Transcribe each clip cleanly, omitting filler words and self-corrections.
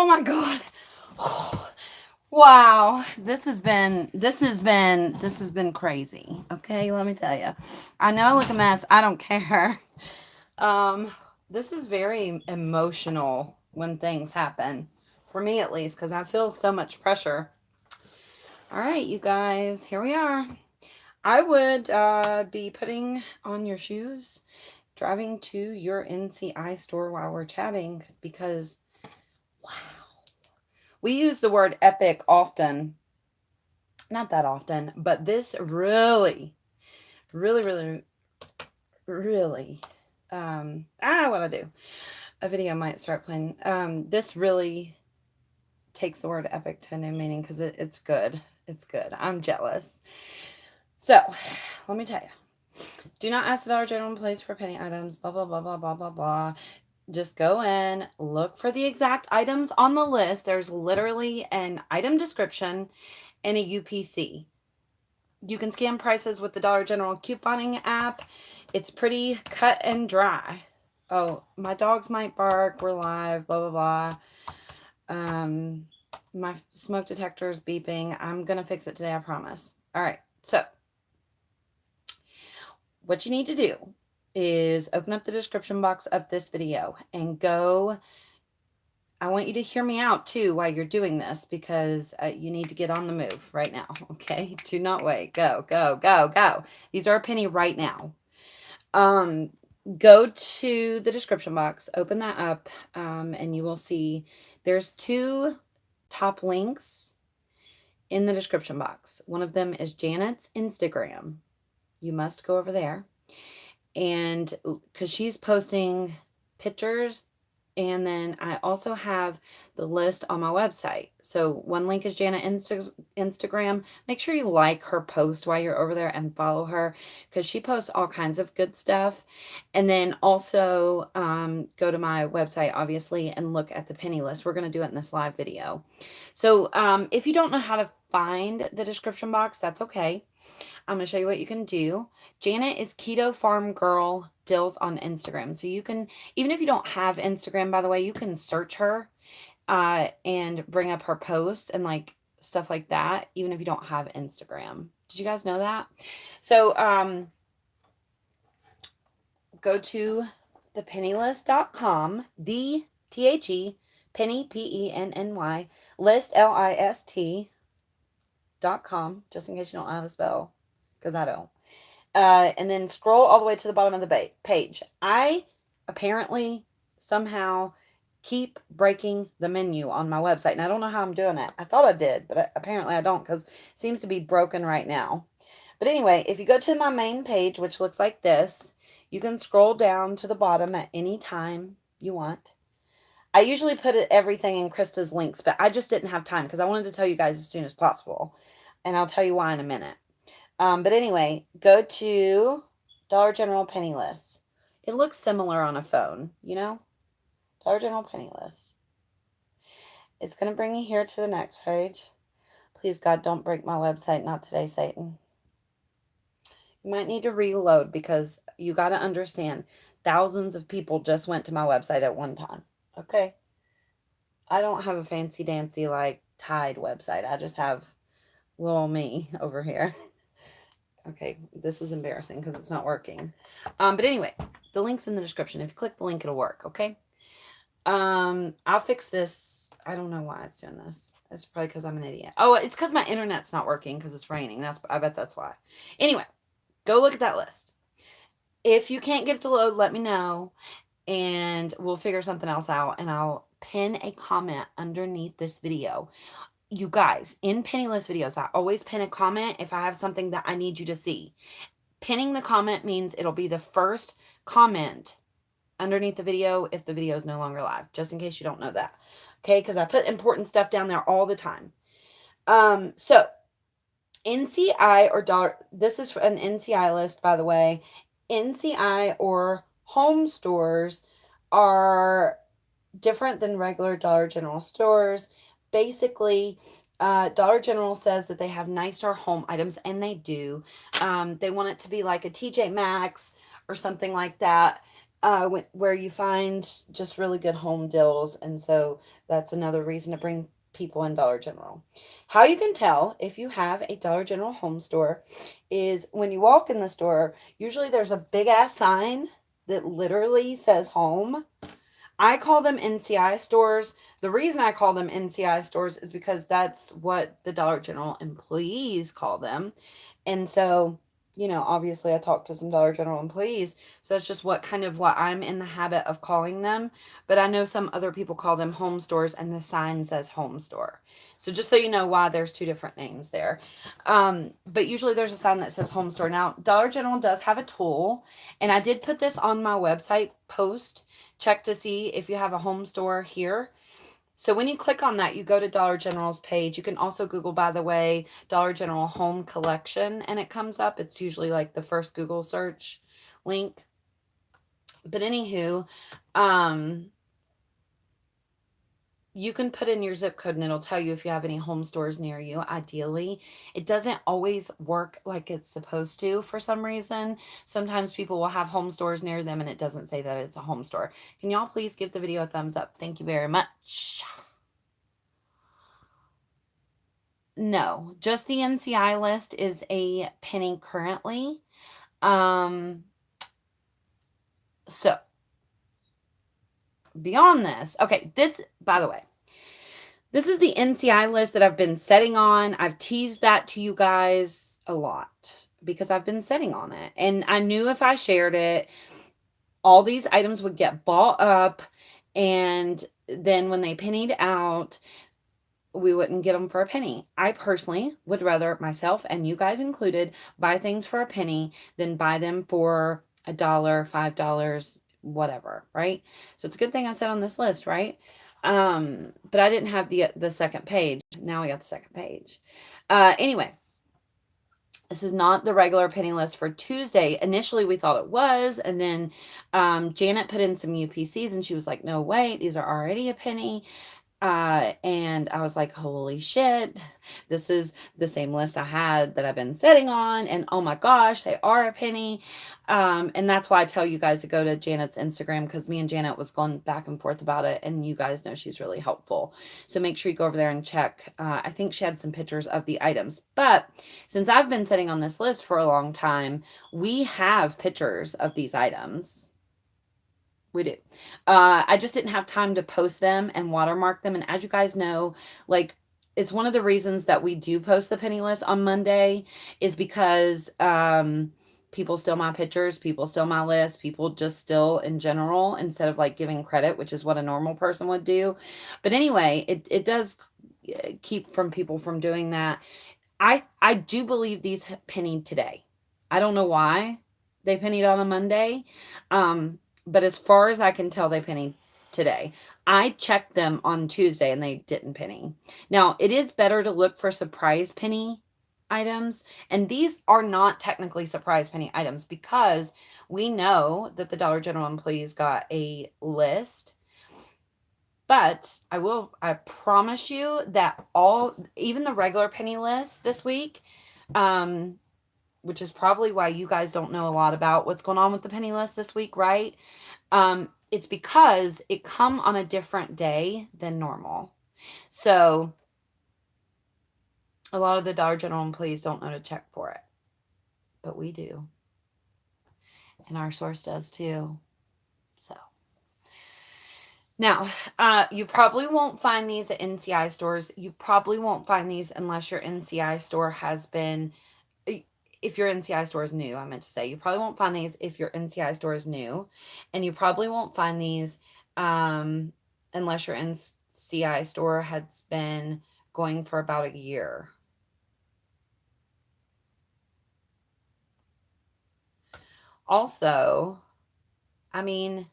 my God. Wow, this has been crazy. Okay, let me tell you. I know I look a mess. I don't care. Um, this is very emotional when things happen, for me at least, because I feel so much pressure. All right, you guys, here we are. I would be putting on your shoes, driving to your NCI store while we're chatting, because wow, we use the word epic often. Not that often, but this really, really, really, really, what I do. A video might start playing. This really takes the word epic to a new meaning because it's good. It's good. I'm jealous. So, let me tell you. Do not ask the Dollar General place for penny items. Blah, blah, blah, blah, blah, blah, blah. Just go in, look for the exact items on the list. There's literally an item description and a UPC. You can scan prices with the Dollar General couponing app. It's pretty cut and dry. Oh, my dogs might bark. We're live. Blah, blah, blah. My smoke detector is beeping. I'm going to fix it today, I promise. All right. So, what you need to do is open up the description box of this video and go. I want you to hear me out too while you're doing this, because you need to get on the move right now. Okay, do not wait. Go, go, go, go. These are a penny right now. Go to the description box, open that up, and you will see there's two top links in the description box. One of them is Janet's Instagram. You must go over there, and because she's posting pictures. And then I also have the list on my website. So one link is Jana Instagram. Make sure you like her post while you're over there and follow her, because she posts all kinds of good stuff. And then also go to my website, obviously, and look at the penny list. We're going to do it in this live video. So if you don't know how to find the description box, that's okay. I'm going to show you what you can do. Janet is Keto Farm Girl Dills on Instagram. So you can, even if you don't have Instagram, by the way, you can search her and bring up her posts and like stuff like that, even if you don't have Instagram. Did you guys know that? So go to thepennylist.com, the THE, penny, PENNY, list, LIST.com, just in case you don't know how to spell, because I don't. And then scroll all the way to the bottom of the page. I apparently somehow keep breaking the menu on my website, and I don't know how I'm doing it. I thought I did, but apparently I don't, because it seems to be broken right now. But anyway, if you go to my main page, which looks like this, you can scroll down to the bottom at any time you want. I usually put everything in Krista's links, but I just didn't have time because I wanted to tell you guys as soon as possible. And I'll tell you why in a minute. But anyway, go to Dollar General Penny List. It looks similar on a phone, you know? Dollar General Penny List. It's going to bring you here to the next page. Please, God, don't break my website. Not today, Satan. You might need to reload, because you got to understand, thousands of people just went to my website at one time. Okay? I don't have a fancy dancy like Tide website. I just have little me over here. Okay, this is embarrassing because it's not working. But anyway, the link's in the description. If you click the link, it'll work, okay? I'll fix this. I don't know why it's doing this. It's probably because I'm an idiot. Oh, it's because my internet's not working because it's raining. I bet that's why. Anyway, go look at that list. If you can't get it to load, let me know, and we'll figure something else out, and I'll pin a comment underneath this video. You guys, in penny list videos, I always pin a comment if I have something that I need you to see. Pinning the comment means it'll be the first comment underneath the video if the video is no longer live, just in case you don't know that. Okay, because I put important stuff down there all the time. So NCI or dollar, this is an NCI list, by the way. NCI or home stores are different than regular Dollar General stores. Basically, Dollar General says that they have nicer home items, and they do. They want it to be like a TJ Maxx or something like that. where you find just really good home deals. And so that's another reason to bring people in Dollar General. How you can tell if you have a Dollar General home store is when you walk in the store, usually there's a big ass sign that literally says home. I call them NCI stores. The reason I call them NCI stores is because that's what the Dollar General employees call them. And so, obviously I talked to some Dollar General employees, so that's just what I'm in the habit of calling them. But I know some other people call them home stores and the sign says home store. So just so you know why there's two different names there. But usually there's a sign that says home store. Now, Dollar General does have a tool, and I did put this on my website post. Check to see if you have a home store here. So when you click on that, you go to Dollar General's page. You can also Google, by the way, Dollar General Home Collection, and it comes up. It's usually like the first Google search link. But anywho, you can put in your zip code and it'll tell you if you have any home stores near you, ideally. It doesn't always work like it's supposed to for some reason. Sometimes people will have home stores near them and it doesn't say that it's a home store. Can y'all please give the video a thumbs up? Thank you very much. No, just the NCI list is a penny currently. So beyond this, okay, this, by the way, this is the NCI list that I've been setting on. I've teased that to you guys a lot because I've been setting on it. And I knew if I shared it, all these items would get bought up. And then when they pennied out, we wouldn't get them for a penny. I personally would rather, myself and you guys included, buy things for a penny than buy them for $1, $5, whatever, right? So it's a good thing I said on this list, right? But I didn't have the second page. Now we got the second page. Anyway, this is not the regular penny list for Tuesday. Initially, we thought it was, and then Janet put in some UPCs, and she was like, "No, wait, these are already a penny." And I was like, holy shit, this is the same list I had that I've been sitting on. And oh my gosh, they are a penny. And that's why I tell you guys to go to Janet's Instagram, because me and Janet was going back and forth about it. And you guys know she's really helpful. So make sure you go over there and check. I think she had some pictures of the items. But since I've been sitting on this list for a long time, we have pictures of these items. We do. I just didn't have time to post them and watermark them. And as you guys know, like, it's one of the reasons that we do post the penny list on Monday is because people steal my pictures, people steal my list, people just steal in general instead of like giving credit, which is what a normal person would do. But anyway, it does keep from people from doing that. I do believe these pennied today. I don't know why they pennied on a Monday. But as far as I can tell, they pennied today. I checked them on Tuesday and they didn't penny. Now, it is better to look for surprise penny items. And these are not technically surprise penny items because we know that the Dollar General employees got a list. But I promise you that even the regular penny list this week, which is probably why you guys don't know a lot about what's going on with the penny list this week, right? It's because it come on a different day than normal. So a lot of the Dollar General employees don't know to check for it, but we do. And our source does too. So now, you probably won't find these at NCI stores. You probably won't find these unless your NCI store has been, if your NCI store is new, I meant to say, you probably won't find these if your NCI store is new. And you probably won't find these unless your NCI store has been going for about a year. Also, I mean,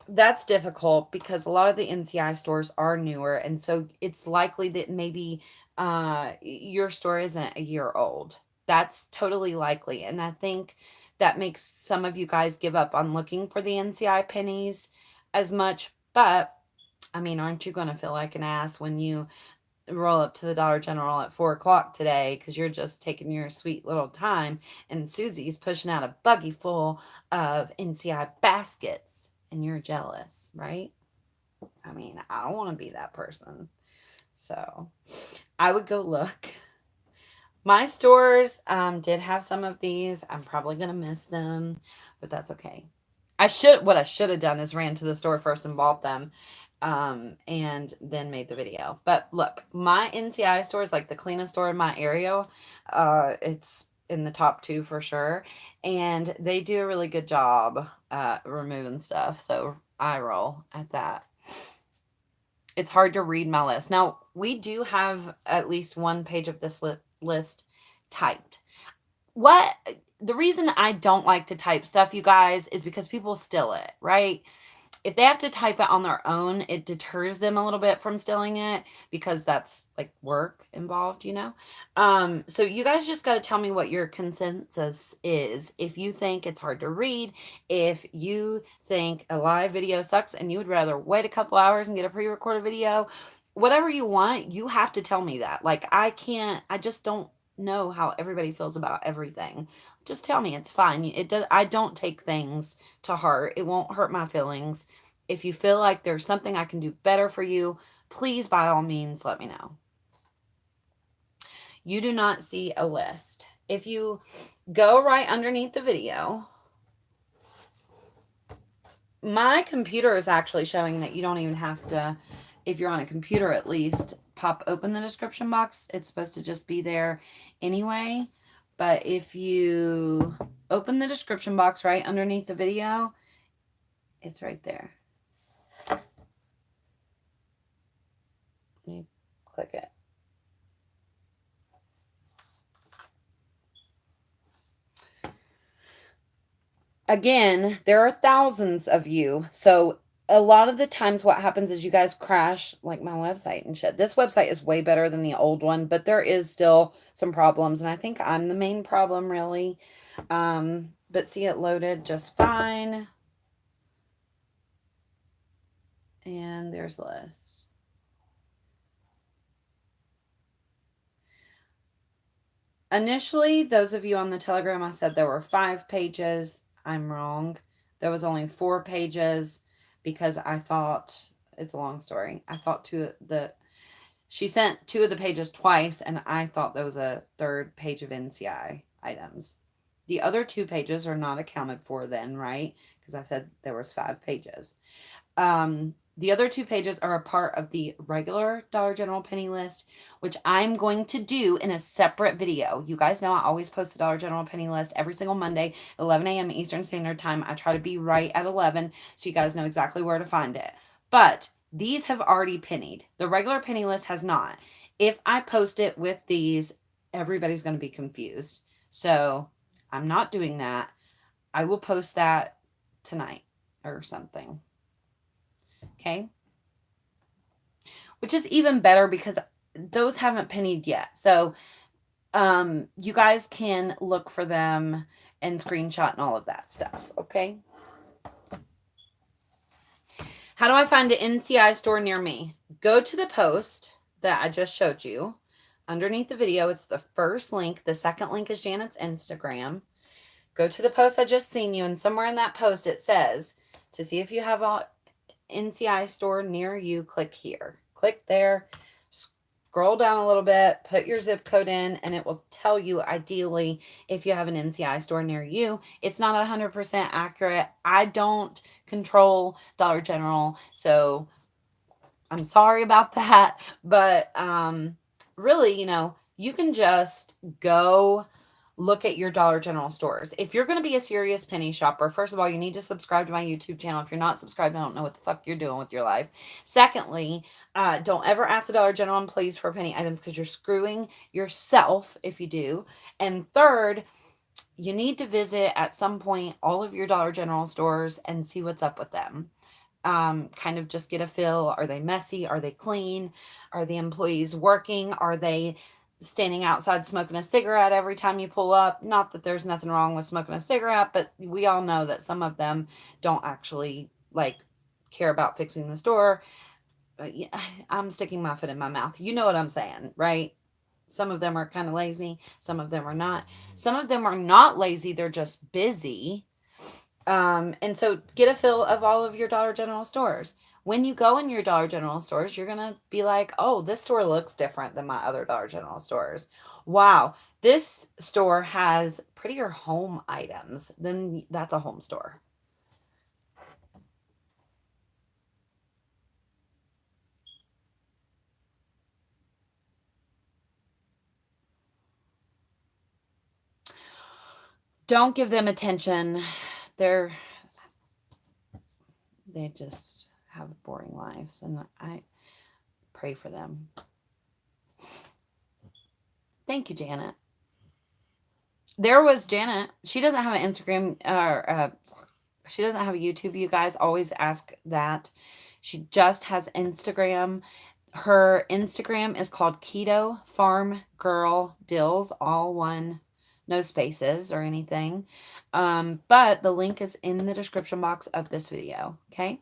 that's difficult because a lot of the NCI stores are newer. And so it's likely that maybe your store isn't a year old. That's totally likely. And I think that makes some of you guys give up on looking for the NCI pennies as much. But I mean, aren't you going to feel like an ass when you roll up to the Dollar General at 4 o'clock today because you're just taking your sweet little time, and Susie's pushing out a buggy full of NCI baskets, and you're jealous, right? I mean, I don't want to be that person. So I would go look. My stores did have some of these. I'm probably gonna miss them, but that's okay. What I should have done is ran to the store first and bought them, and then made the video. But look, my NCI store is like the cleanest store in my area. It's in the top two for sure, and they do a really good job removing stuff. So I roll at that. It's hard to read my list. Now, we do have at least one page of this list typed. What the reason I don't like to type stuff, you guys, is because people steal it, right? If they have to type it on their own, it deters them a little bit from stealing it because that's like work involved, you know? So you guys just got to tell me what your consensus is. If you think it's hard to read, if you think a live video sucks and you would rather wait a couple hours and get a pre-recorded video, whatever you want, you have to tell me that. Like, I just don't know how everybody feels about everything. Just tell me, it's fine. I don't take things to heart. It won't hurt my feelings. If you feel like there's something I can do better for you, please, by all means, let me know. You do not see a list. If you go right underneath the video, my computer is actually showing that you don't even have to, if you're on a computer at least, pop open the description box. It's supposed to just be there anyway. But if you open the description box right underneath the video, it's right there. Let me click it. Again, there are thousands of you. So a lot of the times what happens is you guys crash like my website and shit. This website is way better than the old one, but there is still some problems. And I think I'm the main problem, really. But see, it loaded just fine. And there's a list. Initially, those of you on the Telegram, I said there were 5 pages. I'm wrong. There was only 4 pages because I thought, it's a long story. I thought she sent 2 of the pages twice, and I thought there was a 3rd page of NCI items. The other 2 pages are not accounted for then, right? Because I said there was 5 pages. The other 2 pages are a part of the regular Dollar General penny list, which I'm going to do in a separate video. You guys know I always post the Dollar General penny list every single Monday, 11 a.m. Eastern Standard Time. I try to be right at 11 so you guys know exactly where to find it. But these have already pennied. The regular penny list has not. If I post it with these, everybody's going to be confused. So I'm not doing that. I will post that tonight or something. Okay. Which is even better because those haven't pennied yet. So you guys can look for them and screenshot and all of that stuff. Okay. How do I find an NCI store near me? Go to the post that I just showed you. Underneath the video, it's the first link. The second link is Janet's Instagram. Go to the post I just seen you, and somewhere in that post it says, to see if you have a NCI store near you, click here. Click there, scroll down a little bit, put your zip code in, and it will tell you ideally if you have an NCI store near you. It's not 100% accurate. I don't control Dollar General, so I'm sorry about that. But really, you can just go look at your Dollar General stores. If you're going to be a serious penny shopper, first of all, you need to subscribe to my YouTube channel. If you're not subscribed, I don't know what the fuck you're doing with your life. Secondly, don't ever ask the Dollar General employees for penny items because you're screwing yourself if you do. And third, you need to visit at some point all of your Dollar General stores and see what's up with them. Kind of just get a feel. Are they messy? Are they clean? Are the employees working? Are they standing outside smoking a cigarette every time you pull up? Not that there's nothing wrong with smoking a cigarette, but we all know that some of them don't actually care about fixing the store. yeah, I'm sticking my foot in my mouth. You know what I'm saying, right? Some of them are kind of lazy. Some of them are not. Some of them are not lazy. They're just busy. And so get a feel of all of your Dollar General stores. When you go in your Dollar General stores, you're going to be like, oh, this store looks different than my other Dollar General stores. Wow, this store has prettier home items. Then that's a home store. Don't give them attention. They're they just have boring lives, and I pray for them. Thank you, Janet. There was Janet. She doesn't have an Instagram or she doesn't have a YouTube. You guys always ask that. She just has Instagram. Her Instagram is called Keto Farm Girl Dills, all one, no spaces or anything. But the link is in the description box of this video. Okay.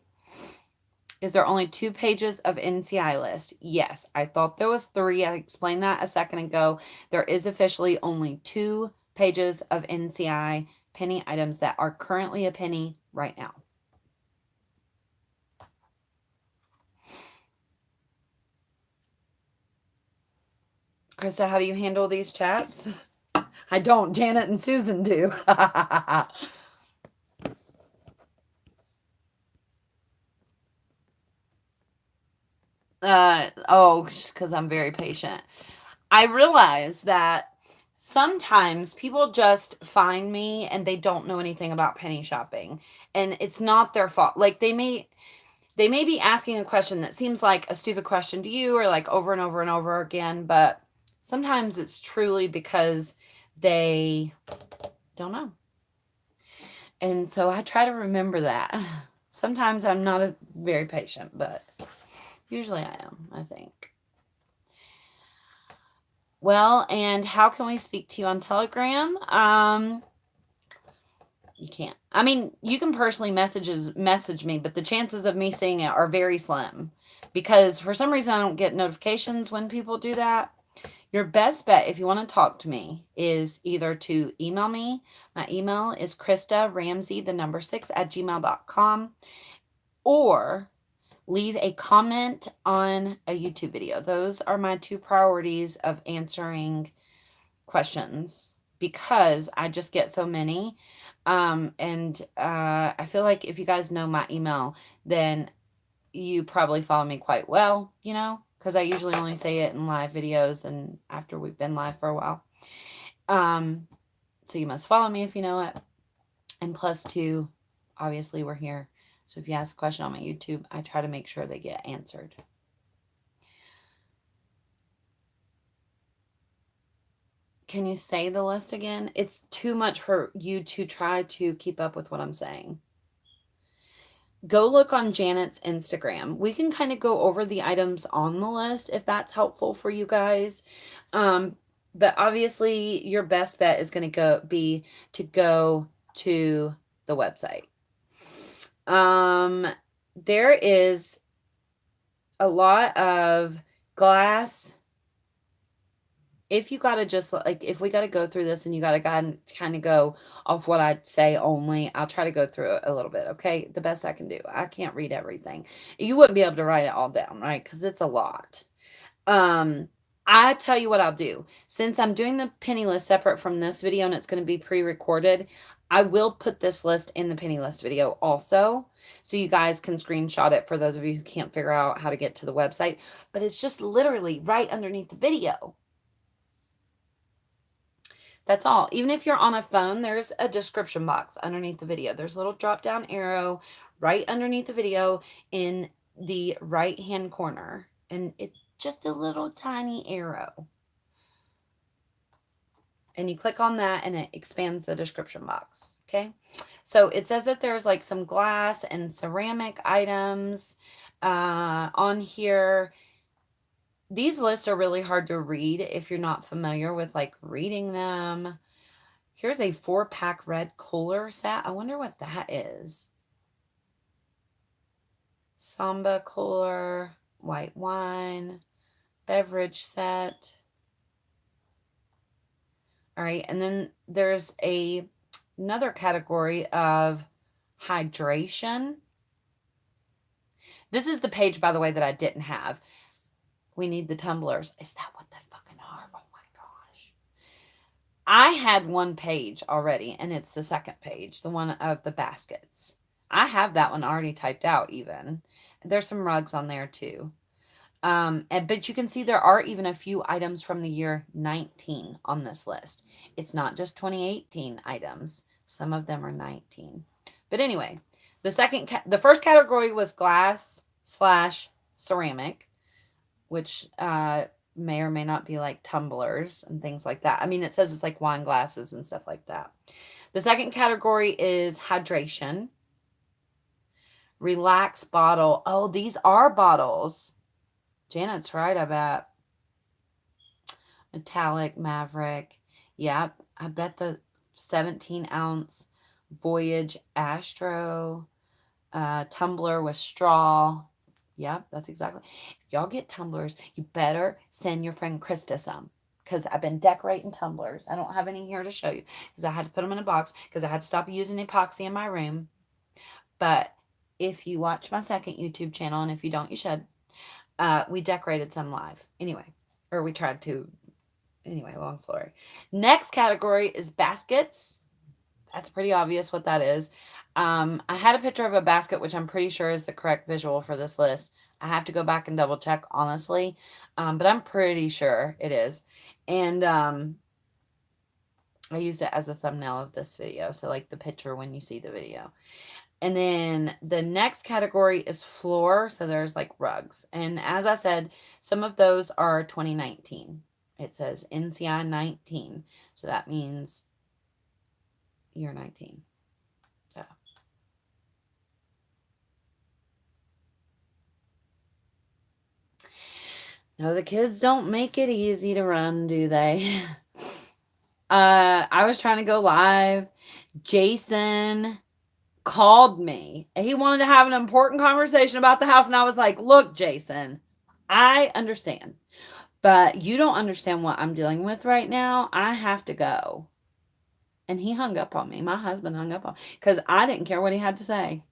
Is there only 2 pages of NCI list? Yes, I thought there was 3. I explained that a second ago. There is officially only 2 pages of NCI penny items that are currently a penny right now. Krista, how do you handle these chats? I don't. Janet and Susan do. Because I'm very patient. I realize that sometimes people just find me and they don't know anything about penny shopping, and it's not their fault. Like they may be asking a question that seems like a stupid question to you, or like over and over and over again, but sometimes it's truly because they don't know. And so I try to remember that. Sometimes I'm not as very patient, but usually I am, I think. Well, and how can we speak to you on Telegram? You can't. I mean, you can personally message me, but the chances of me seeing it are very slim because for some reason I don't get notifications when people do that. Your best bet if you want to talk to me is either to email me. My email is kristaramsey6@gmail.com, or leave a comment on a YouTube video. Those are my 2 priorities of answering questions because I just get so many. I feel like if you guys know my email, then you probably follow me quite well, because I usually only say it in live videos and after we've been live for a while. So you must follow me if you know it. And plus 2, obviously we're here. So if you ask a question on my YouTube, I try to make sure they get answered. Can you say the list again? It's too much for you to try to keep up with what I'm saying. Go look on Janet's Instagram. We can kind of go over the items on the list if that's helpful for you guys. But obviously your best bet is going to be to go to the website. There is a lot of glass. If you got to just like, if we got to go through this and you got to kind of go off what I'd say only, I'll try to go through it a little bit. Okay. The best I can do. I can't read everything. You wouldn't be able to write it all down, right? Cause it's a lot. I tell you what I'll do. Since I'm doing the penny list separate from this video and it's going to be pre-recorded, I will put this list in the penny list video also. So you guys can screenshot it for those of you who can't figure out how to get to the website. But it's just literally right underneath the video. That's all. Even if you're on a phone, there's a description box underneath the video. There's a little drop down arrow right underneath the video in the right hand corner. And it's just a little tiny arrow. And you click on that and it expands the description box. Okay. So it says that there's like some glass and ceramic items on here. These lists are really hard to read if you're not familiar with like reading them. Here's a 4-pack red cooler set. I wonder what that is. Samba cooler. white wine, beverage set. All right, and then there's another category of hydration. This is the page, by the way, that I didn't have. We need the tumblers. Is that what they fucking are? Oh my gosh. I had one page already, and it's the second page, the one of the baskets. I have that one already typed out even. There's some rugs on there too. But you can see there are even a few items from the year 19 on this list. It's not just 2018 items. Some of them are 19. But anyway, the first category was glass/ceramic, which may or may not be like tumblers and things like that. I mean, it says it's like wine glasses and stuff like that. The second category is hydration. Relax bottle. Oh, these are bottles. Janet's right, I bet. Metallic Maverick. Yep, I bet the 17-ounce Voyage Astro tumbler with straw. Yep, that's exactly. If y'all get tumblers, you better send your friend Krista some. Because I've been decorating tumblers. I don't have any here to show you. Because I had to put them in a box. Because I had to stop using epoxy in my room. But if you watch my second YouTube channel, and if you don't, you should. We decorated some live. Anyway, or we tried to. Anyway, long story. Next category is baskets. That's pretty obvious what that is. I had a picture of a basket, which I'm pretty sure is the correct visual for this list. I have to go back and double check, honestly. But I'm pretty sure it is. And I used it as a thumbnail of this video. So like the picture when you see the video. And then the next category is floor. So there's like rugs. And as I said, some of those are 2019. It says NCI 19. So that means year 19. Yeah. No, the kids don't make it easy to run, do they? I was trying to go live. Jason called me and he wanted to have an important conversation about the house. And I was like, look, Jason, I understand, but you don't understand what I'm dealing with right now. I have to go. And he hung up on me. My husband hung up on me because I didn't care what he had to say.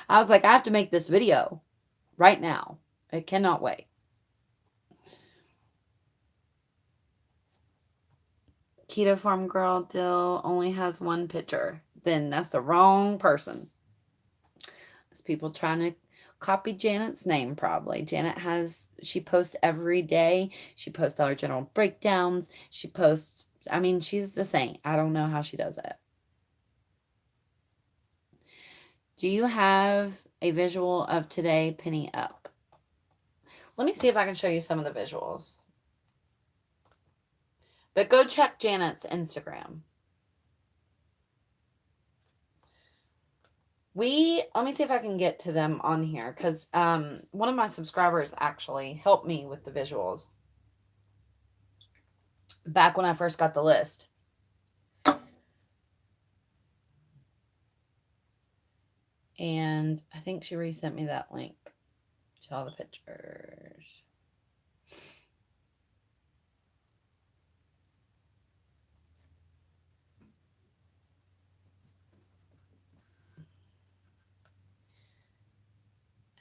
I was like, I have to make this video right now. It cannot wait. Keto Farm Girl Dill only has one picture. Then that's the wrong person. It's people trying to copy Janet's name, probably. She posts every day. She posts Dollar General breakdowns. She posts, I mean, she's the saint. I don't know how she does it. Do you have a visual of today, Penny up? Let me see if I can show you some of the visuals. But go check Janet's Instagram. Let me see if I can get to them on here. Because one of my subscribers actually helped me with the visuals. Back when I first got the list. And I think she resent me that link to all the pictures.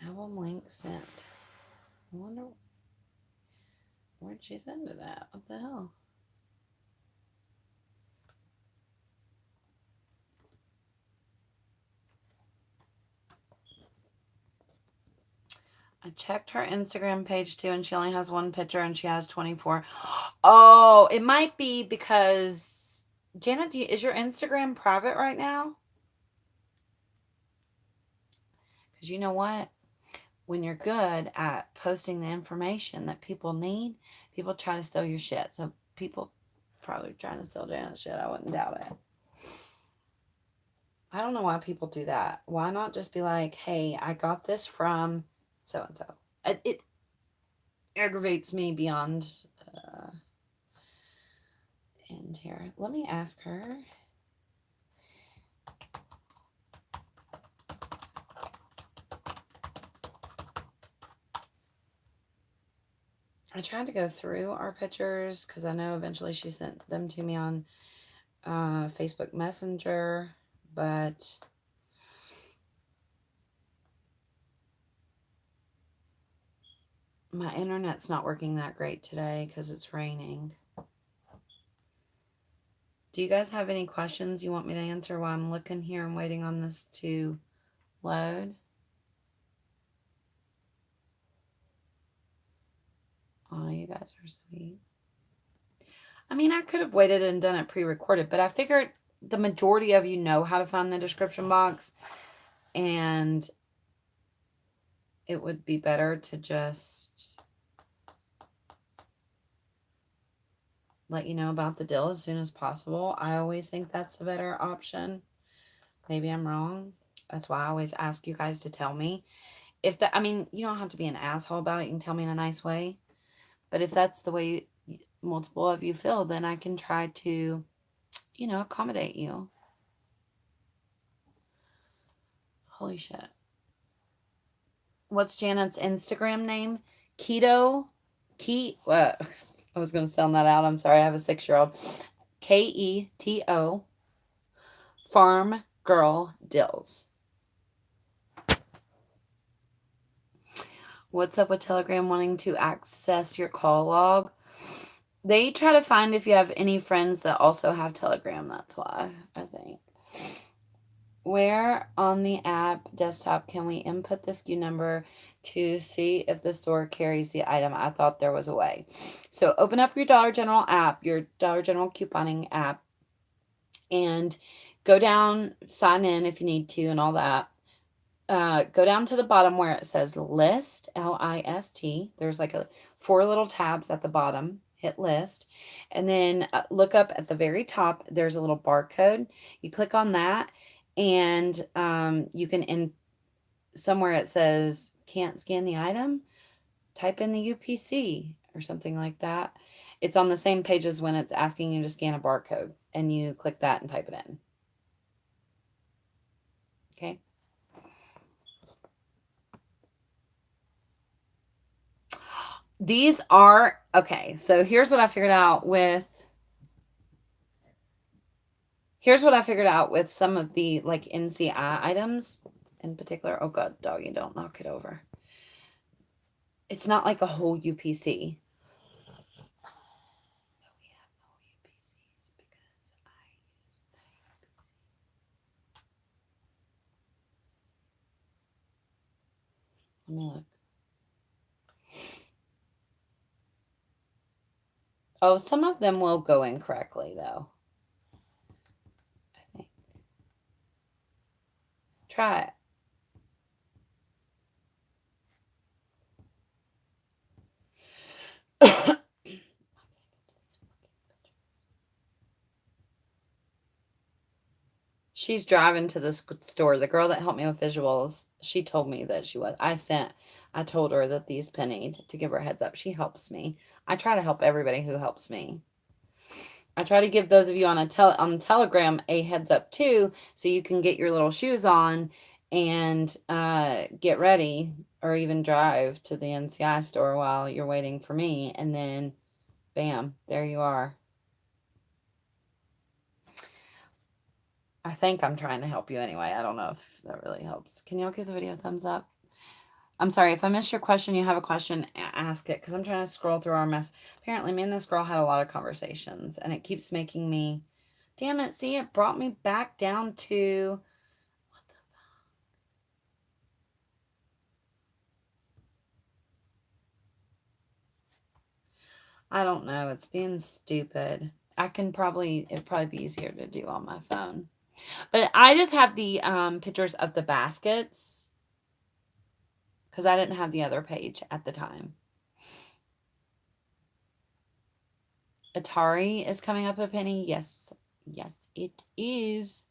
Album link sent. I wonder where'd she send it at? What the hell? I checked her Instagram page too, and she only has one picture, and she has 24. Oh, it might be because Janet, is your Instagram private right now? Because you know what? When you're good at posting the information that people need, people try to steal your shit. So people probably trying to steal Janet's shit. I wouldn't doubt it. I don't know why people do that. Why not just be like, hey, I got this from so-and-so. It aggravates me beyond end here. Let me ask her. I tried to go through our pictures because I know eventually she sent them to me on Facebook Messenger, but my internet's not working that great today because it's raining. Do you guys have any questions you want me to answer while I'm looking here and waiting on this to load? Oh, you guys are sweet. I mean, I could have waited and done it pre-recorded, but I figured the majority of you know how to find the description box, and it would be better to just let you know about the deal as soon as possible. I always think that's the better option. Maybe I'm wrong. That's why I always ask you guys to tell me. If that, I mean, you don't have to be an asshole about it. You can tell me in a nice way. But if that's the way multiple of you feel, then I can try to, accommodate you. Holy shit. What's Janet's Instagram name? I was going to sound that out. I'm sorry. I have a 6-year-old. KETO Farm Girl Dills. What's up with Telegram wanting to access your call log? They try to find if you have any friends that also have Telegram. That's why, I think. Where on the app desktop can we input the SKU number to see if the store carries the item? I thought there was a way. So open up your Dollar General app, your Dollar General couponing app, and go down, sign in if you need to and all that. Go down to the bottom where it says list, List. There's like 4 little tabs at the bottom. Hit list. And then look up at the very top. There's a little barcode. You click on that. And you can, somewhere it says can't scan the item, type in the UPC or something like that. It's on the same page as when it's asking you to scan a barcode. And you click that and type it in. Okay. These are, okay, so here's what I figured out with some of the like NCI items in particular. Oh God, doggy, don't knock it over. It's not like a whole UPC. Let me look. Oh, some of them will go incorrectly though. I think. Try it. She's driving to the store. The girl that helped me with visuals, she told me that she was. I told her that these Pennied to give her a heads up. She helps me. I try to help everybody who helps me. I try to give those of you on Telegram a heads up too, so you can get your little shoes on and get ready, or even drive to the NCI store while you're waiting for me, and then bam, there you are. I think I'm trying to help you anyway. I don't know if that really helps. Can y'all give the video a thumbs up? I'm sorry, if I missed your question, you have a question, ask it, because I'm trying to scroll through our mess. Apparently, me and this girl had a lot of conversations, and it keeps making me, damn it, see, it brought me back down to, what the fuck? I don't know, it's being stupid. It'd probably be easier to do on my phone. But I just have the pictures of the baskets, because I didn't have the other page at the time. Atari is coming up a penny. Yes, it is.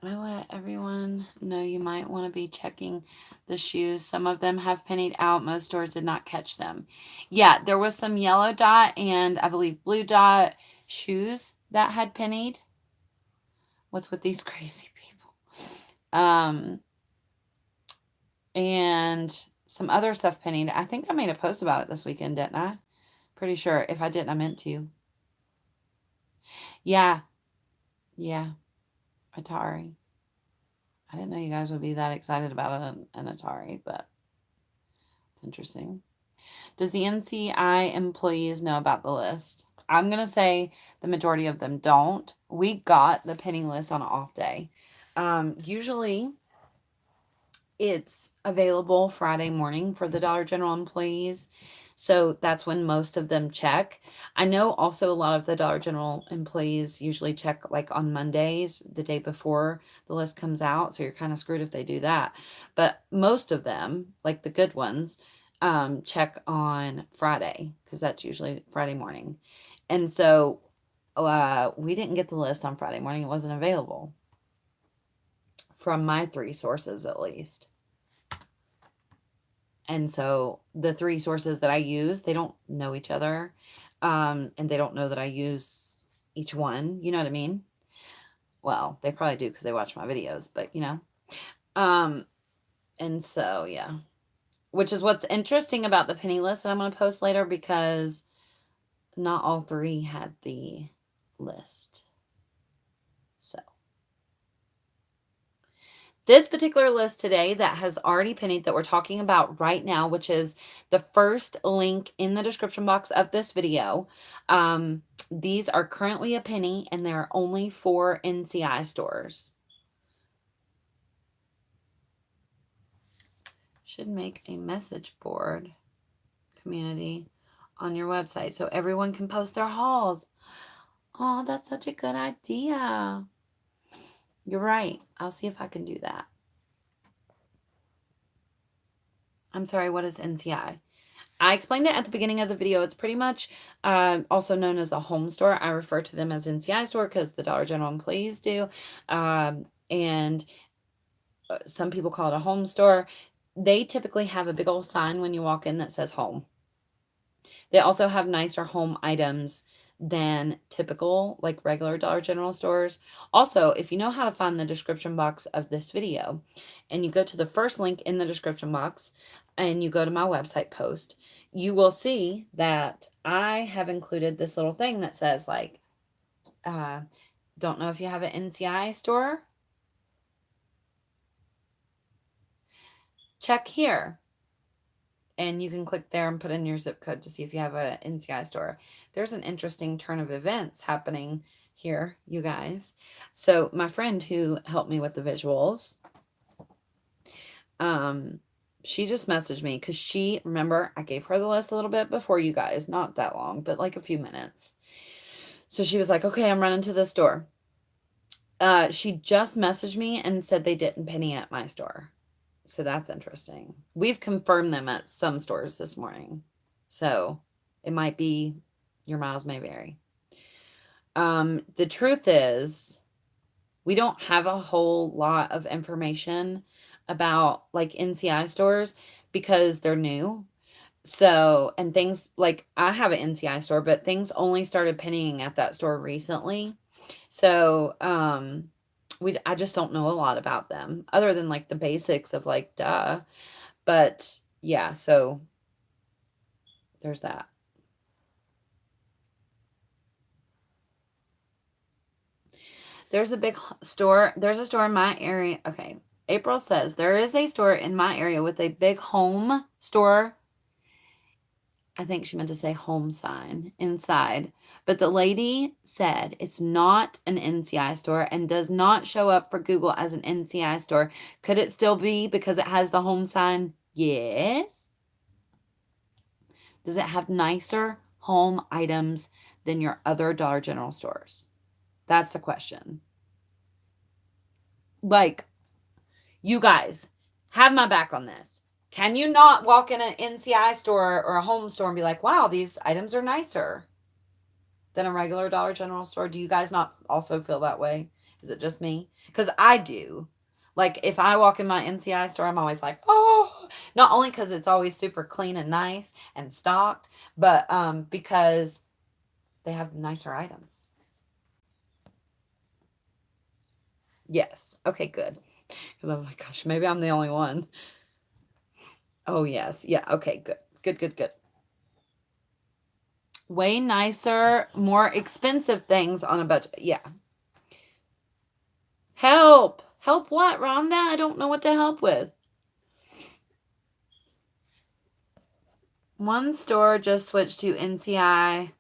I let everyone know you might want to be checking the shoes. Some of them have pennied out. Most stores did not catch them. Yeah, there was some yellow dot and I believe blue dot shoes that had pennied. What's with these crazy people? And some other stuff pennied. I think I made a post about it this weekend, didn't I? Pretty sure. If I didn't, I meant to. Yeah. Yeah. Atari. I didn't know you guys would be that excited about an Atari, but it's interesting. Does the NCI employees know about the list? I'm going to say the majority of them don't. We got the penny list on an off day. Usually it's available Friday morning for the Dollar General employees. So that's when most of them check. I know also a lot of the Dollar General employees usually check like on Mondays, the day before the list comes out. So you're kind of screwed if they do that. But most of them, like the good ones, check on Friday because that's usually Friday morning. And so we didn't get the list on Friday morning. It wasn't available from my 3 sources at least. And so the 3 sources that I use, they don't know each other. And they don't know that I use each one. You know what I mean? Well, they probably do because they watch my videos, but you know. And so, yeah. Which is what's interesting about the penny list that I'm going to post later because not all 3 had the list. So. This particular list today that has already pennied that we're talking about right now, which is the first link in the description box of this video. These are currently a penny and they're only for NCI stores. Should make a message board community on your website so everyone can post their hauls. Oh, that's such a good idea. You're right. I'll see if I can do that. I'm sorry, what is NCI? I explained it at the beginning of the video. It's pretty much also known as a home store. I refer to them as NCI Store because the Dollar General employees do. And some people call it a home store. They typically have a big old sign when you walk in that says home. They also have nicer home items than typical, like regular Dollar General stores. Also, if you know how to find the description box of this video, and you go to the first link in the description box, and you go to my website post, you will see that I have included this little thing that says, like, don't know if you have an NCI store? Check here. And you can click there and put in your zip code to see if you have an NCI store. There's an interesting turn of events happening here, you guys. So my friend who helped me with the visuals, she just messaged me because she, remember, I gave her the list a little bit before you guys, not that long, but like a few minutes. So she was like, okay, I'm running to the store. She just messaged me and said they didn't penny at my store. So that's interesting. We've confirmed them at some stores this morning. So it might be, your miles may vary. The truth is, we don't have a whole lot of information about like NCI stores because they're new. So, and things like I have an NCI store, but things only started pennying at that store recently. So, I just don't know a lot about them other than like the basics of like duh. But yeah, so there's that. There's a big store. There's a store in my area. Okay. April says there is a store in my area with a big home store. I think she meant to say home sign inside. But the lady said it's not an NCI store and does not show up for Google as an NCI store. Could it still be because it has the home sign? Yes. Does it have nicer home items than your other Dollar General stores? That's the question. Like, you guys have my back on this. Can you not walk in an NCI store or a home store and be like, wow, these items are nicer than a regular Dollar General store? Do you guys not also feel that way? Is it just me? Because I do. Like, if I walk in my NCI store, I'm always like, oh, not only because it's always super clean and nice and stocked, but because they have nicer items. Yes. Okay, good. Because I was like, gosh, maybe I'm the only one. Oh, yes. Yeah. Okay. Good. Good, good, good. Way nicer, more expensive things on a budget. Yeah. Help. Help what, Rhonda? I don't know what to help with. One store just switched to NCI.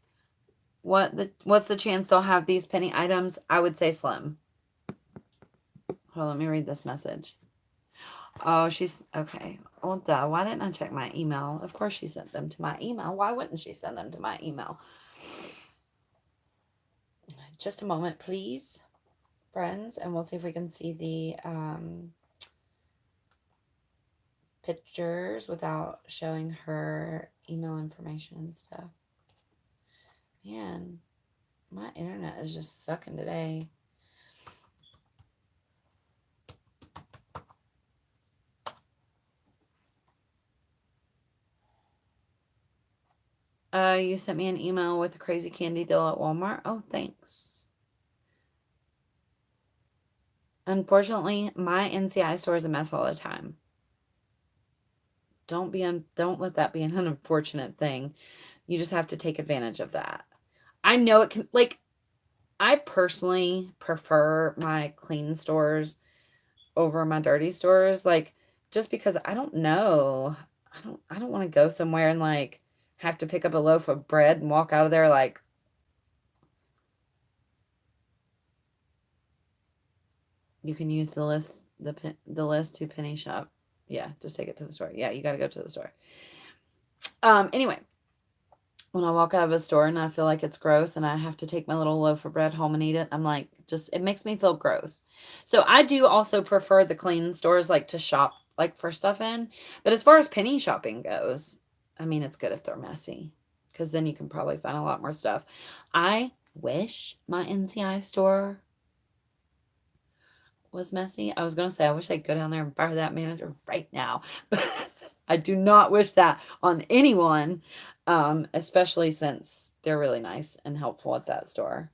What's the chance they'll have these penny items? I would say slim. Hold on, let me read this message. Oh, she's okay. Well, duh. Why didn't I check my email? Of course she sent them to my email. Why wouldn't she send them to my email? Just a moment, please, friends, and we'll see if we can see the pictures without showing her email information and stuff. Man, my internet is just sucking today. You sent me an email with a crazy candy deal at Walmart. Oh, thanks. Unfortunately, my NCI store is a mess all the time. Don't let that be an unfortunate thing. You just have to take advantage of that. I know it can, like, I personally prefer my clean stores over my dirty stores, like, just because I don't know. I don't want to go somewhere and like have to pick up a loaf of bread and walk out of there like, you can use the list to penny shop. Yeah, just take it to the store. Yeah, you got to go to the store. Anyway, when I walk out of a store and I feel like it's gross and I have to take my little loaf of bread home and eat it, I'm like, just, it makes me feel gross. So I do also prefer the clean stores, like, to shop, like, for stuff in. But as far as penny shopping goes, I mean, it's good if they're messy, because then you can probably find a lot more stuff. I wish my NCI store was messy. I was going to say, I wish I'd go down there and fire that manager right now. But I do not wish that on anyone, especially since they're really nice and helpful at that store.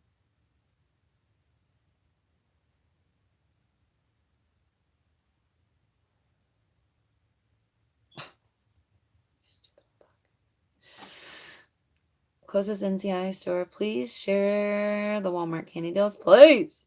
Closest NCI store, please share the Walmart candy deals, please.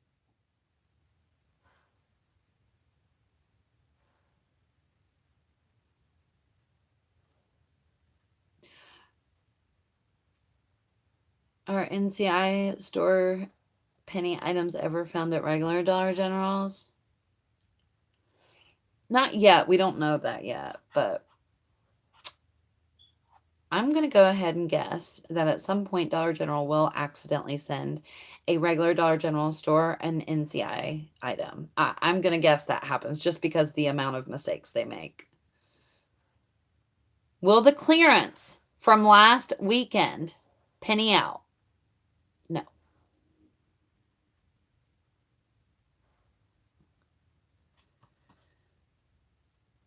Are NCI store penny items ever found at regular Dollar Generals? Not yet. We don't know that yet, but I'm going to go ahead and guess that at some point Dollar General will accidentally send a regular Dollar General store an NCI item. I'm going to guess that happens just because the amount of mistakes they make. Will the clearance from last weekend penny out? No.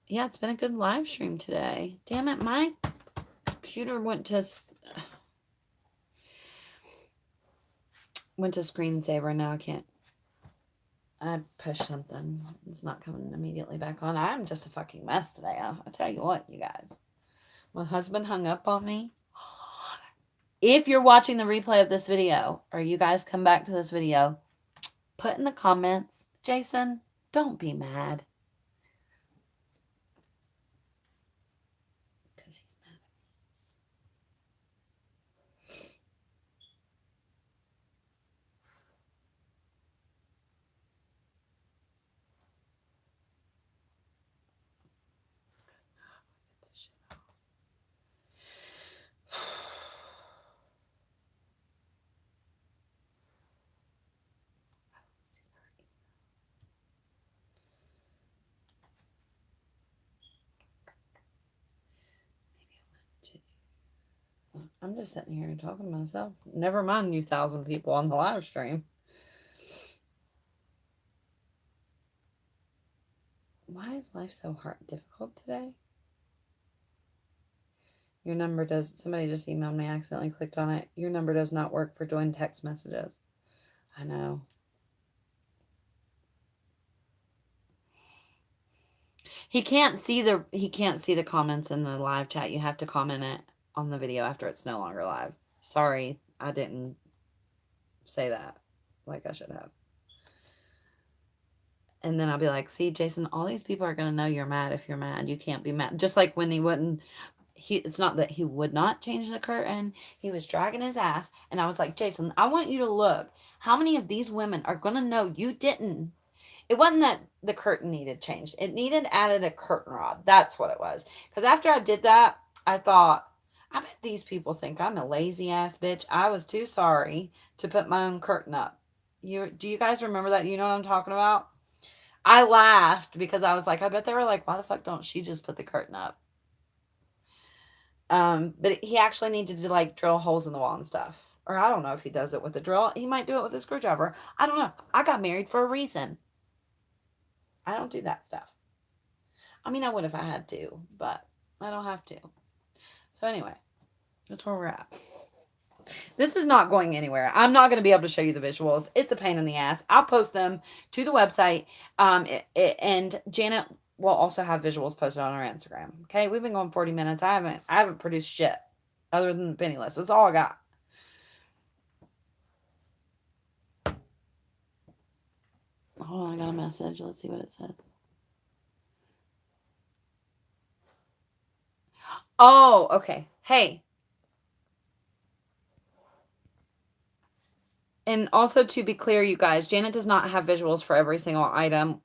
Yeah, it's been a good live stream today. Damn it, my computer went to screensaver. Now I can't. I pushed something. It's not coming immediately back on. I'm just a fucking mess today. I'll tell you what, you guys. My husband hung up on me. If you're watching the replay of this video, or you guys come back to this video, put in the comments, Jason, don't be mad. Because he's mad at me. I'm just sitting here and talking to myself. Never mind you 1,000 people on the live stream. Why is life so difficult today? Your number does, somebody just emailed me, I accidentally clicked on it. Your number does not work for join text messages. I know. He can't see the comments in the live chat. You have to comment it on the video after it's no longer live. Sorry, I didn't say that like I should have. And then I'll be like, see, Jason, all these people are going to know you're mad if you're mad. You can't be mad. Just like when he wouldn't, it's not that he would not change the curtain. He was dragging his ass. And I was like, Jason, I want you to look. How many of these women are going to know you didn't? It wasn't that the curtain needed changed. It needed added a curtain rod. That's what it was. Because after I did that, I thought, I bet these people think I'm a lazy ass bitch. I was too sorry to put my own curtain up. Do you guys remember that? You know what I'm talking about? I laughed because I was like, I bet they were like, why the fuck don't she just put the curtain up? But he actually needed to like drill holes in the wall and stuff. Or I don't know if he does it with a drill. He might do it with a screwdriver. I don't know. I got married for a reason. I don't do that stuff. I mean, I would if I had to, but I don't have to. So anyway, that's where we're at. This is not going anywhere. I'm not going to be able to show you the visuals. It's a pain in the ass. I'll post them to the website. And Janet will also have visuals posted on our Instagram. Okay, we've been going 40 minutes. I haven't produced shit other than the penny list. That's all I got. Hold on, I got a message. Let's see what it says. Oh, okay. Hey. And also to be clear, you guys, Janet does not have visuals for every single item.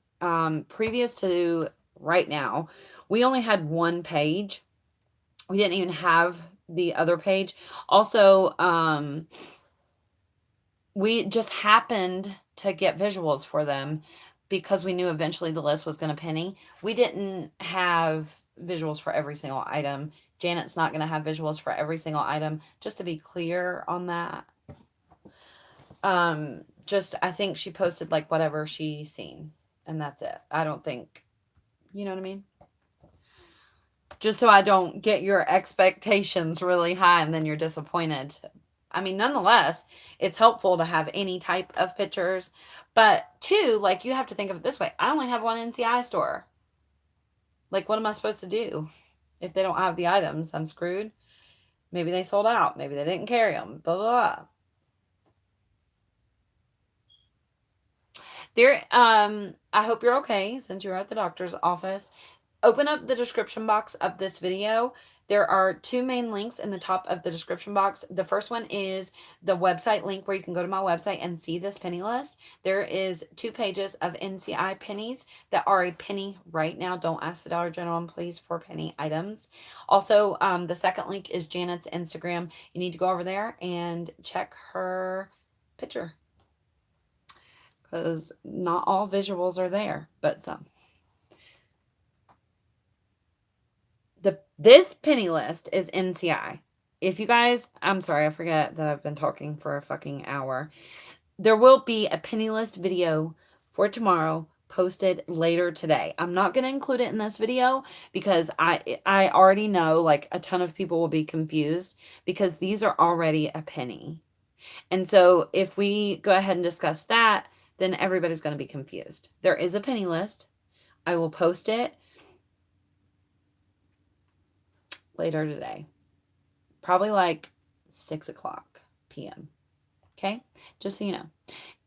Previous to right now, we only had one page. We didn't even have the other page. Also, we just happened to get visuals for them because we knew eventually the list was going to penny. We didn't have visuals for every single item. Janet's not going to have visuals for every single item. Just to be clear on that. I think she posted like whatever she seen, and that's it. I don't think, you know what I mean? Just so I don't get your expectations really high and then you're disappointed. I mean, nonetheless, it's helpful to have any type of pictures. But two, like, you have to think of it this way. I only have one NCI store. Like, what am I supposed to do? If they don't have the items, I'm screwed. Maybe they sold out. Maybe they didn't carry them. Blah, blah, blah. I hope you're okay since you're at the doctor's office. Open up the description box of this video. There are two main links in the top of the description box. The first one is the website link where you can go to my website and see this penny list. There is 2 pages of NCI pennies that are a penny right now. Don't ask the Dollar General, please, for penny items. Also, the second link is Janet's Instagram. You need to go over there and check her picture, because not all visuals are there, but some. This penny list is NCI. If you guys, I'm sorry, I forget that I've been talking for a fucking hour. There will be a penny list video for tomorrow posted later today. I'm not going to include it in this video because I already know like a ton of people will be confused because these are already a penny. And so if we go ahead and discuss that, then everybody's going to be confused. There is a penny list. I will post it later today. Probably like 6 o'clock p.m. Okay? Just so you know.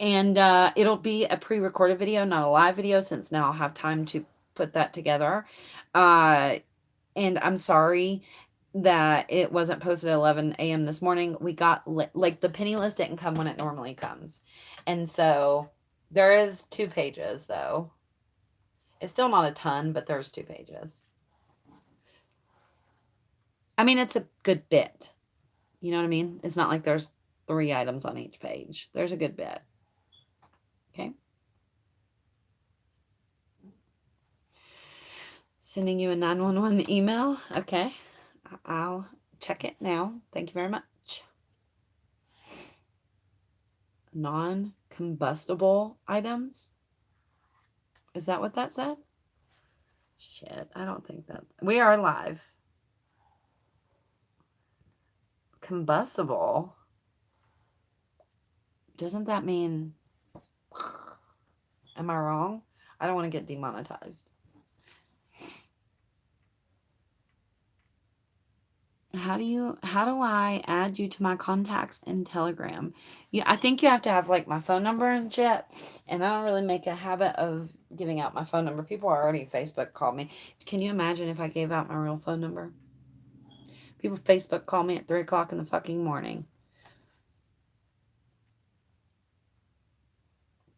And it'll be a pre-recorded video, not a live video, since now I'll have time to put that together. And I'm sorry that it wasn't posted at 11 a.m. this morning. We got, like, the penny list didn't come when it normally comes. And so there is 2 pages, though. It's still not a ton, but there's 2 pages. I mean, it's a good bit. You know what I mean? It's not like there's 3 items on each page. There's a good bit. Okay? Sending you a 911 email. Okay. I'll check it now. Thank you very much. Non-combustible items. Is that what that said? Shit, I don't think that. We are live. Combustible? Doesn't that mean... Am I wrong? I don't want to get demonetized. How do I add you to my contacts in Telegram? I think you have to have like my phone number and shit. And I don't really make a habit of giving out my phone number. People already Facebook call me. Can you imagine if I gave out my real phone number? People Facebook call me at 3 o'clock in the fucking morning.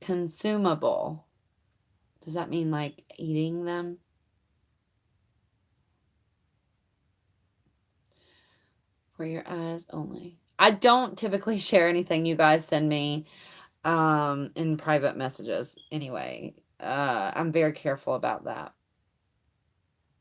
Consumable. Does that mean like eating them? For your eyes only. I don't typically share anything you guys send me in private messages anyway. I'm very careful about that.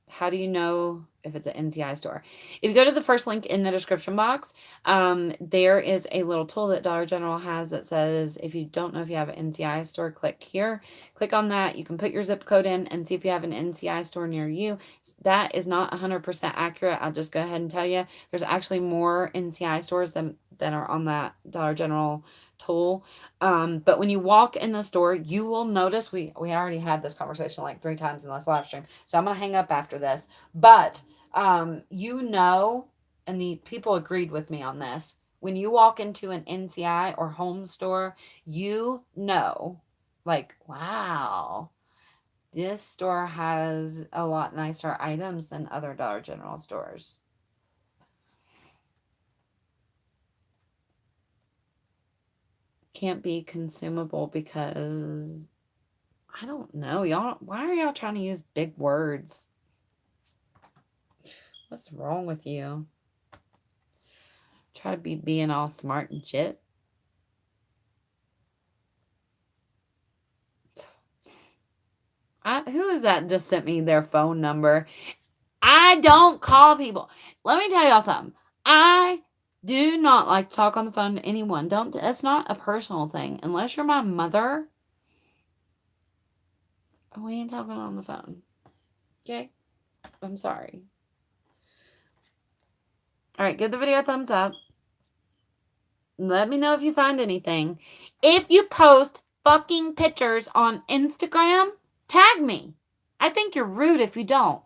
How do you know if it's an NCI store? If you go to the first link in the description box, there is a little tool that Dollar General has that says if you don't know if you have an NCI store, click here. Click on that. You can put your zip code in and see if you have an NCI store near you. That is not 100% accurate. I'll just go ahead and tell you. There's actually more NCI stores than are on that Dollar General tool. But when you walk in the store, you will notice we already had this conversation like 3 times in this live stream. So I'm gonna hang up after this. But you know, and the people agreed with me on this. When you walk into an NCI or home store, you know, like, wow, this store has a lot nicer items than other Dollar General stores. Can't be consumable because I don't know, y'all. Why are y'all trying to use big words? What's wrong with you? Try to be being all smart and shit. Who is that just sent me their phone number? I don't call people. Let me tell y'all something. I do not like to talk on the phone to anyone. That's not a personal thing. Unless you're my mother, we ain't talking on the phone. Okay? I'm sorry. All right, give the video a thumbs up. Let me know if you find anything. If you post fucking pictures on Instagram, tag me. I think you're rude if you don't.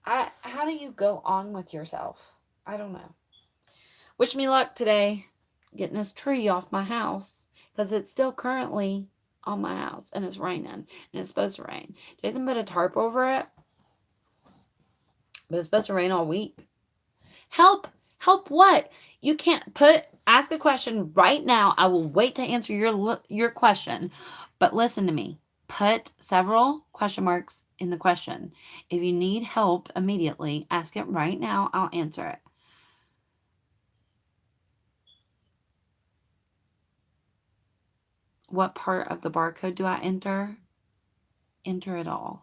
How do you go on with yourself? I don't know. Wish me luck today getting this tree off my house because it's still currently on my house and it's raining and it's supposed to rain. Jason put a tarp over it, but it's supposed to rain all week. Help what? You can't ask a question right now. I will wait to answer your question, but listen to me. Put several question marks in the question. If you need help immediately, ask it right now. I'll answer it. What part of the barcode do I enter? Enter it all.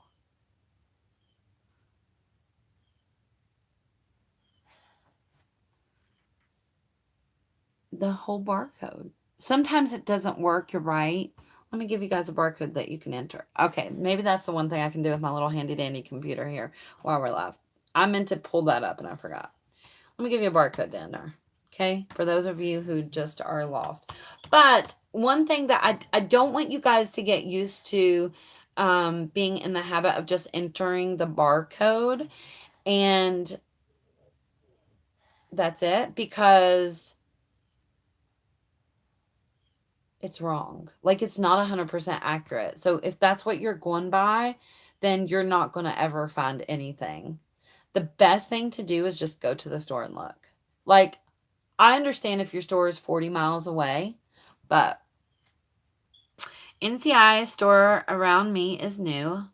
The whole barcode. Sometimes it doesn't work. You're right. Let me give you guys a barcode that you can enter. Okay, maybe that's the one thing I can do with my little handy dandy computer here while we're live. I meant to pull that up and I forgot. Let me give you a barcode to enter. Okay, for those of you who just are lost. But one thing that I don't want you guys to get used to being in the habit of just entering the barcode and that's it, because it's wrong. Like, it's not 100% accurate. So if that's what you're going by, then you're not going to ever find anything. The best thing to do is just go to the store and look. Like, I understand if your store is 40 miles away, but NCI store around me is new,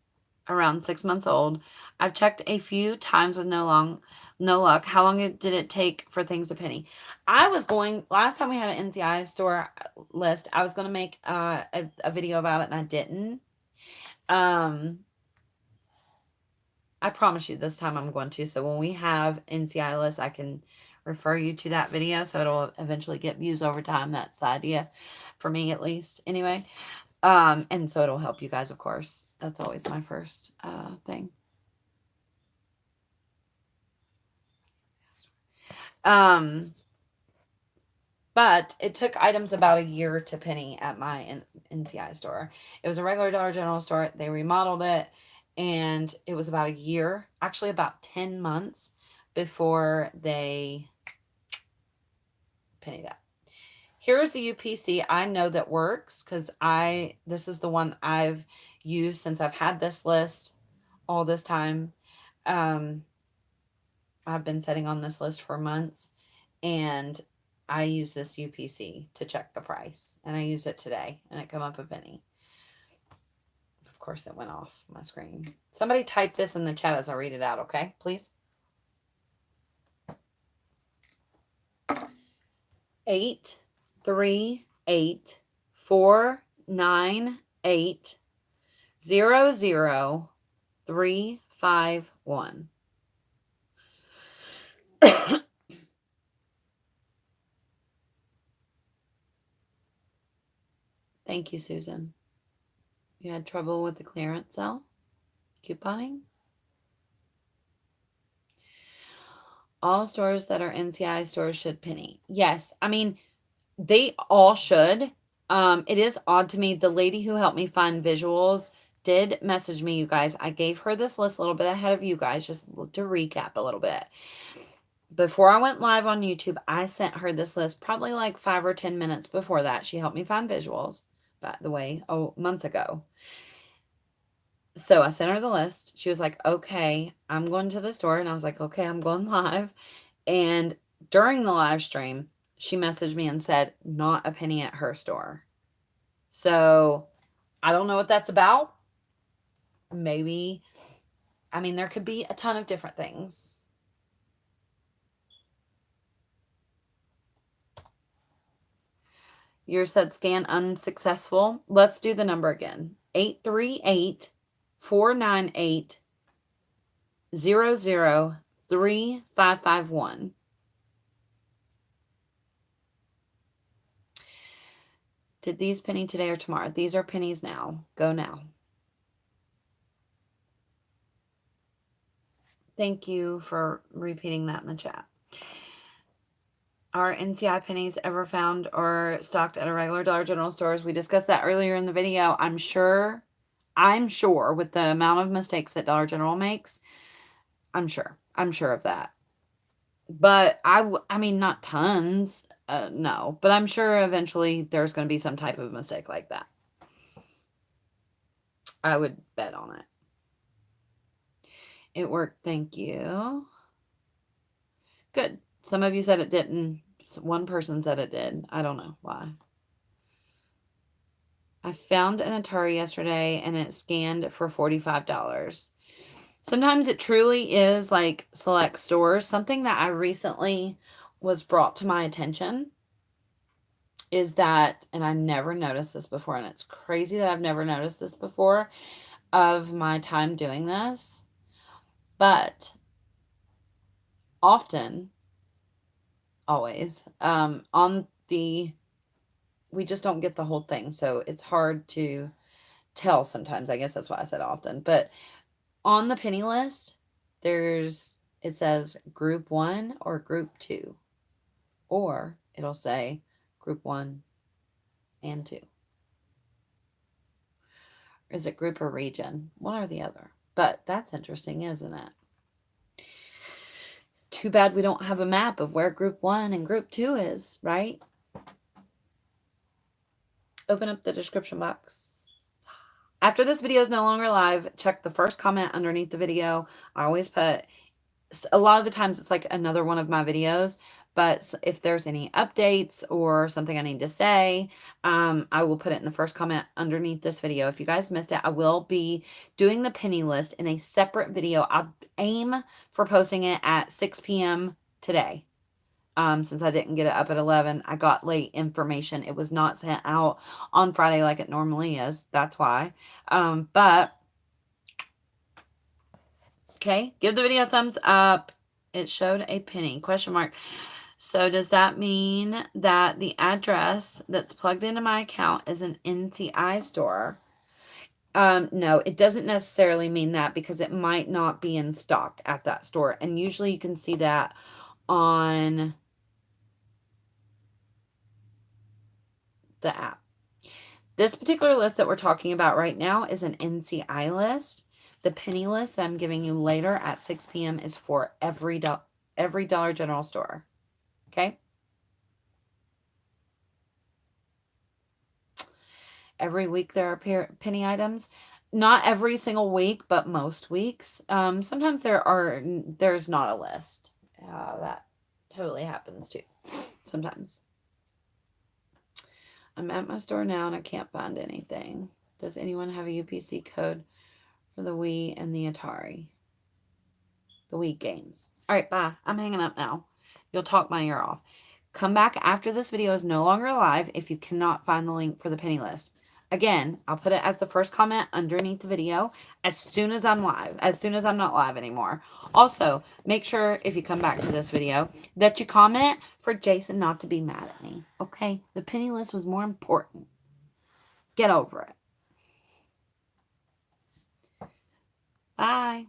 around 6 months old. I've checked a few times with no luck. How long did it take for things to penny? Last time we had an NCI store list, I was going to make a video about it and I didn't. I promise you this time I'm going to. So when we have NCI lists, I can refer you to that video so it'll eventually get views over time. That's the idea for me, at least. Anyway, and so it'll help you guys, of course. That's always my first thing. But it took items about a year to penny at my NCI store. It was a regular Dollar General store. They remodeled it, and it was about a year, actually about 10 months before they penny that. Here's a UPC I know that works because this is the one I've used since I've had this list all this time. I've been sitting on this list for months, and I use this UPC to check the price, and I used it today, and it came up a penny. Of course, it went off my screen. Somebody type this in the chat as I read it out, okay? Please. 838-498-00351. Thank you, Susan. You had trouble with the clearance sale? Couponing? All stores that are NCI stores should penny. Yes, I mean, they all should. It is odd to me. The lady who helped me find visuals did message me, you guys. I gave her this list a little bit ahead of you guys, just to recap a little bit. Before I went live on YouTube, I sent her this list probably like 5 or 10 minutes before that. She helped me find visuals, by the way, months ago. So I sent her the list. She was like, okay, I'm going to the store. And I was like, okay, I'm going live. And during the live stream, she messaged me and said, not a penny at her store. So I don't know what that's about. Maybe, I mean, there could be a ton of different things. Yours said scan unsuccessful. Let's do the number again. 838-498-00351. Did these penny today or tomorrow? These are pennies now. Go now. Thank you for repeating that in the chat. Are NCI pennies ever found or stocked at a regular Dollar General stores? We discussed that earlier in the video. I'm sure with the amount of mistakes that Dollar General makes, I'm sure of that. But I mean, not tons, no, but I'm sure eventually there's going to be some type of mistake like that. I would bet on it. It worked. Thank you. Good. Some of you said it didn't. One person said it did. I don't know why. I found an Atari yesterday and it scanned for $45. Sometimes it truly is like select stores. Something that I recently was brought to my attention is that, and I never noticed this before, and it's crazy that I've never noticed this before of my time doing this, but often, always, we just don't get the whole thing, so it's hard to tell sometimes. I guess that's why I said often, but on the penny list, it says group 1 or group 2, or it'll say group 1 and 2. Or is it group or region? One or the other. But that's interesting, isn't it? Too bad we don't have a map of where group 1 and group 2 is, right? Open up the description box. After this video is no longer live, check the first comment underneath the video. I always put, a lot of the times it's like another one of my videos, but if there's any updates or something I need to say, I will put it in the first comment underneath this video. If you guys missed it, I will be doing the penny list in a separate video. I'll aim for posting it at 6 p.m. today. Since I didn't get it up at 11, I got late information. It was not sent out on Friday like it normally is. That's why. But, okay, give the video a thumbs up. It showed a penny, question mark. So does that mean that the address that's plugged into my account is an NCI store? No, it doesn't necessarily mean that because it might not be in stock at that store. And usually you can see that on the app. This particular list that we're talking about right now is an NCI list. The penny list that I'm giving you later at 6 p.m. is for every every Dollar General store. Okay? Every week there are penny items. Not every single week, but most weeks. Sometimes there's not a list. That totally happens too. Sometimes. I'm at my store now and I can't find anything. Does anyone have a UPC code for the Wii and the Atari? The Wii games. All right, bye. I'm hanging up now. You'll talk my ear off. Come back after this video is no longer live if you cannot find the link for the penny list. Again, I'll put it as the first comment underneath the video as soon as I'm live, as soon as I'm not live anymore. Also, make sure if you come back to this video that you comment for Jason not to be mad at me. Okay? The penny list was more important. Get over it. Bye.